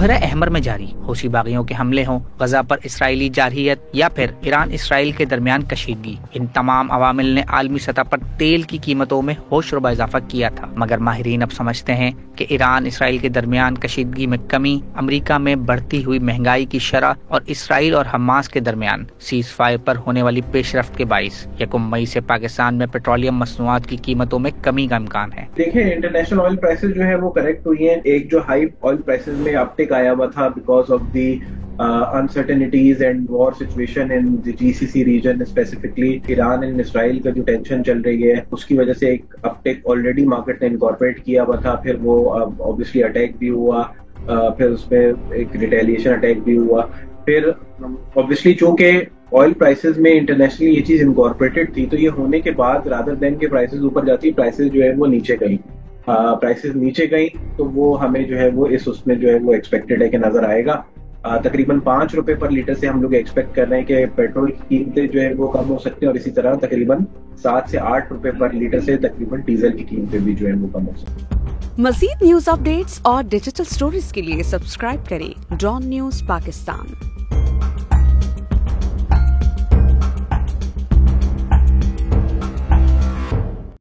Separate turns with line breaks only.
بحیرہ احمر میں جاری حوثی باغیوں کے حملے ہوں، غزہ پر اسرائیلی جارحیت یا پھر ایران اسرائیل کے درمیان کشیدگی، ان تمام عوامل نے عالمی سطح پر تیل کی قیمتوں میں ہوش ربا اضافہ کیا تھا، مگر ماہرین اب سمجھتے ہیں کہ ایران اسرائیل کے درمیان کشیدگی میں کمی، امریکہ میں بڑھتی ہوئی مہنگائی کی شرح اور اسرائیل اور حماس کے درمیان سیز فائر پر ہونے والی پیش رفت کے باعث 1 مئی سے پاکستان میں پیٹرولیم مصنوعات کی قیمتوں میں کمی کا امکان ہے۔
دیکھیں انٹرنیشنل آئل پرائسز جو ہے وہ کریکٹ ہوئی ہیں، ایک جو ہائی آئل پرائسز میں اپٹیک آیا ہوا تھا because of the uncertainties and war situation in the GCC region, specifically Iran and Israel کا جو ٹینشن چل رہی ہے اس کی وجہ سے ایک اپٹیک آلریڈی مارکیٹ نے انکارپوریٹ کیا ہوا تھا، پھر وہ obviously اٹیک بھی ہوا، پھر اس میں ایک ریٹیلیشن اٹیک بھی ہوا، پھر obviously چونکہ آئل پرائسز میں انٹرنیشنلی یہ چیز انکارپوریٹڈ تھی تو یہ ہونے کے بعد رادر دین کے پرائسز اوپر جاتی، پرائسز جو ہے وہ نیچے گئیں، پرائسز نیچے گئیں تو وہ ہمیں جو ہے وہ اس میں جو ہے وہ ایکسپیکٹڈ ہے کہ نظر آئے گا۔ تقریباً 5 روپے پر لیٹر سے ہم لوگ ایکسپیکٹ کر رہے ہیں کہ پیٹرول کی قیمتیں جو ہے وہ کم ہو سکتی ہیں، اور اسی طرح تقریباً 7 سے 8 روپے پر لیٹر سے تقریباً ڈیزل کی قیمتیں بھی جو ہے وہ کم ہو سکتی ہیں۔
مزید نیوز اپ ڈیٹس اور ڈیجیٹل سٹوریز کے لیے سبسکرائب کریں ڈان نیوز پاکستان۔